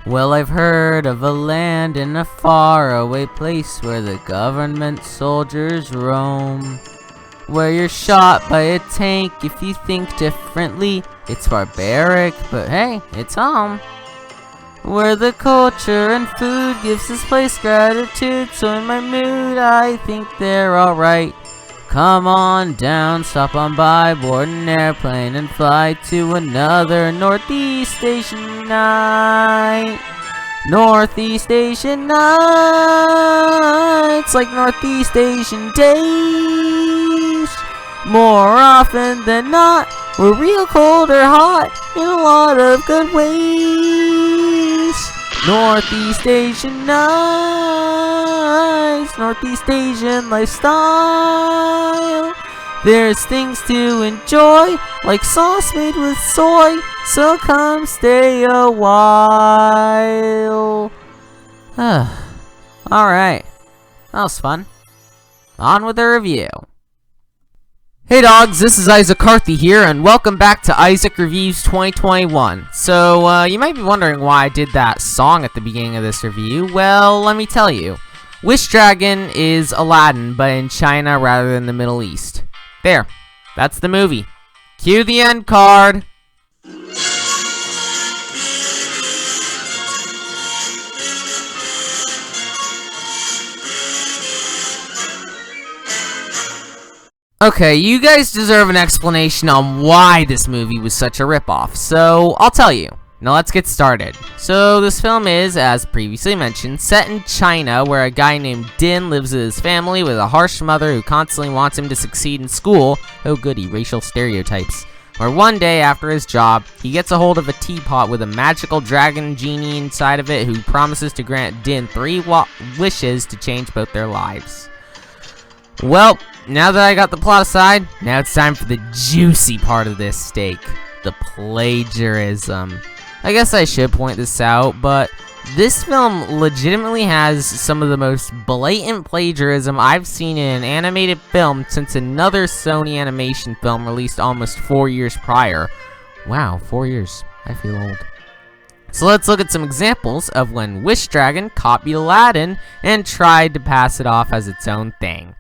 Well, I've heard of a land in a faraway place where the government soldiers roam. Where you're shot by a tank if you think differently. It's barbaric, but hey, it's home. Where the culture and food gives this place gratitude, so in my mood I think they're alright. Come on down, stop on by, board an airplane and fly to another Northeast Asian night. Northeast Asian nights, like Northeast Asian days. More often than not, we're real cold or hot in a lot of good ways. Northeast Asian nights, Northeast Asian lifestyle. There's things to enjoy, like sauce made with soy, so come stay a while. Alright, that was fun. On with the review. Hey dogs, this is Isaac Carthy here, and welcome back to Isaac Reviews 2021. So, you might be wondering why I did that song at the beginning of this review. Well, let me tell you. Wish Dragon is Aladdin, but in China rather than the Middle East. There, that's the movie. Cue the end card. Okay, you guys deserve an explanation on why this movie was such a ripoff, so I'll tell you. Now let's get started. So this film is, as previously mentioned, set in China, where a guy named Din lives with his family with a harsh mother who constantly wants him to succeed in school. Oh goody, racial stereotypes. Where one day after his job, he gets a hold of a teapot with a magical dragon genie inside of it who promises to grant Din 3 wishes to change both their lives. Well, now that I got the plot aside, now it's time for the juicy part of this steak. The plagiarism. I guess I should point this out, but this film legitimately has some of the most blatant plagiarism I've seen in an animated film since another Sony animation film released almost 4 years prior. Wow, 4 years. I feel old. So let's look at some examples of when Wish Dragon copied Aladdin and tried to pass it off as its own thing.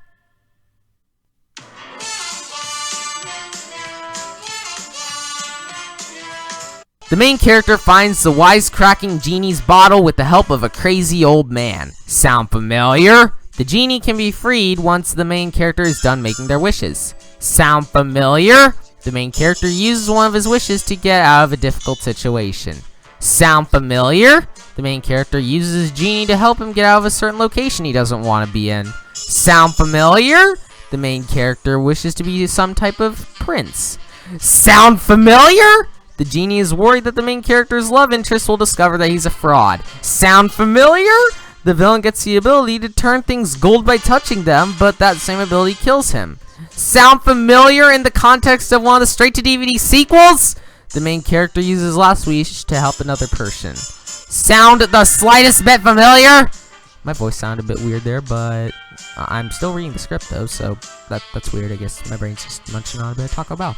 The main character finds the wisecracking genie's bottle with the help of a crazy old man. Sound familiar? The genie can be freed once the main character is done making their wishes. Sound familiar? The main character uses one of his wishes to get out of a difficult situation. Sound familiar? The main character uses his genie to help him get out of a certain location he doesn't want to be in. Sound familiar? The main character wishes to be some type of prince. Sound familiar? The genie is worried that the main character's love interest will discover that he's a fraud. Sound familiar? The villain gets the ability to turn things gold by touching them, but that same ability kills him. Sound familiar in the context of one of the straight-to-DVD sequels? The main character uses his last wish to help another person. Sound the slightest bit familiar? My voice sounded a bit weird there, but I'm still reading the script though, so that's weird. I guess my brain's just munching on a bit of Taco Bell.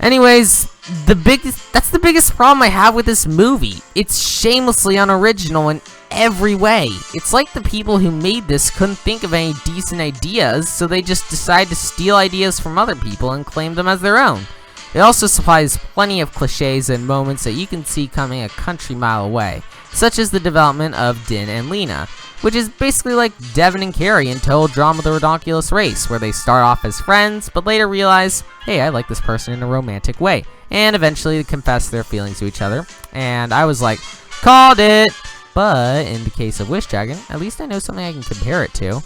Anyways, that's the biggest problem I have with this movie. It's shamelessly unoriginal in every way. It's like the people who made this couldn't think of any decent ideas, so they just decide to steal ideas from other people and claim them as their own. It also supplies plenty of cliches and moments that you can see coming a country mile away, such as the development of Din and Lina, which is basically like Devin and Carrie in Total Drama the Redonkulous Race, where they start off as friends, but later realize, hey, I like this person in a romantic way, and eventually confess their feelings to each other. And I was like, called it! But in the case of Wish Dragon, at least I know something I can compare it to.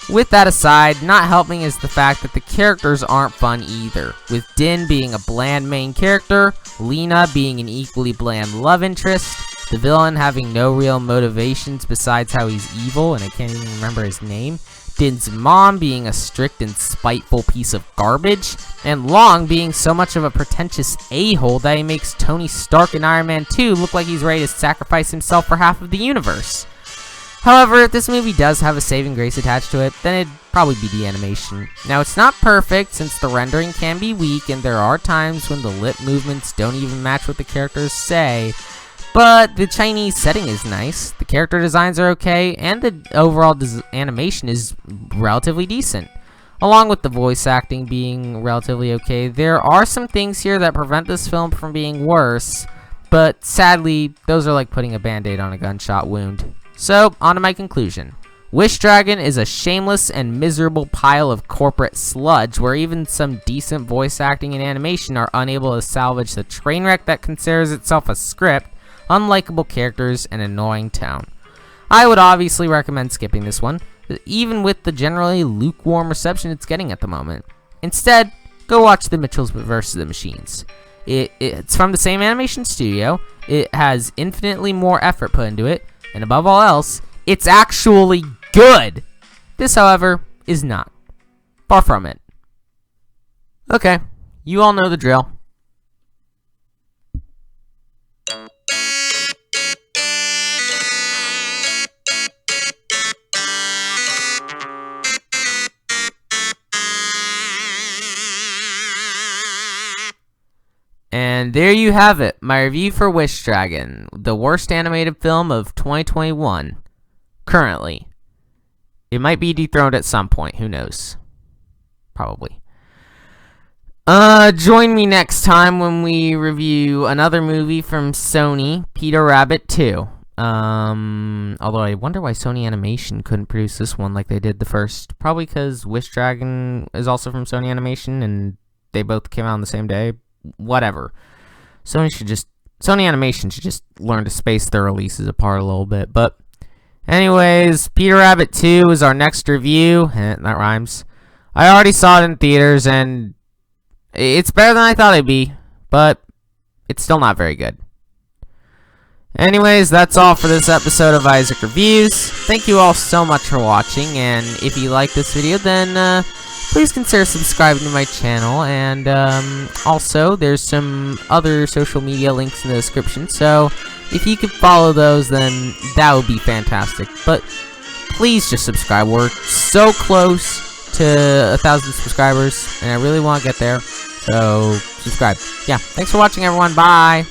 With that aside, not helping is the fact that the characters aren't fun either, with Din being a bland main character, Lina being an equally bland love interest, the villain having no real motivations besides how he's evil, and I can't even remember his name, Din's mom being a strict and spiteful piece of garbage, and Long being so much of a pretentious a-hole that he makes Tony Stark in Iron Man 2 look like he's ready to sacrifice himself for half of the universe. However, if this movie does have a saving grace attached to it, then it'd probably be the animation. Now, it's not perfect, since the rendering can be weak, and there are times when the lip movements don't even match what the characters say, But the Chinese setting is nice, the character designs are okay, and the overall animation is relatively decent. Along with the voice acting being relatively okay, there are some things here that prevent this film from being worse, but sadly, those are like putting a band-aid on a gunshot wound. So, on to my conclusion. Wish Dragon is a shameless and miserable pile of corporate sludge where even some decent voice acting and animation are unable to salvage the train wreck that considers itself a script, unlikable characters, and annoying tone. I would obviously recommend skipping this one, even with the generally lukewarm reception it's getting at the moment. Instead, go watch The Mitchells vs. the Machines. It's from the same animation studio, it has infinitely more effort put into it, and above all else, it's actually good! This, however, is not. Far from it. Okay, you all know the drill. And there you have it, my review for Wish Dragon, the worst animated film of 2021. Currently. It might be dethroned at some point, who knows? Probably. Join me next time when we review another movie from Sony, Peter Rabbit 2. Although I wonder why Sony Animation couldn't produce this one like they did the first. Probably because Wish Dragon is also from Sony Animation and they both came out on the same day. Whatever. Sony Animation should just learn to space their releases apart a little bit. But anyways, Peter Rabbit 2 is our next review. That rhymes. I already saw it in theaters and it's better than I thought it'd be, but it's still not very good. Anyways, that's all for this episode of Isaac Reviews. Thank you all so much for watching, and if you like this video, then please consider subscribing to my channel, and also there's some other social media links in the description, so if you could follow those, then that would be fantastic. But please just subscribe. We're so close to 1,000 subscribers, and I really want to get there, so subscribe. Yeah, thanks for watching, everyone. Bye!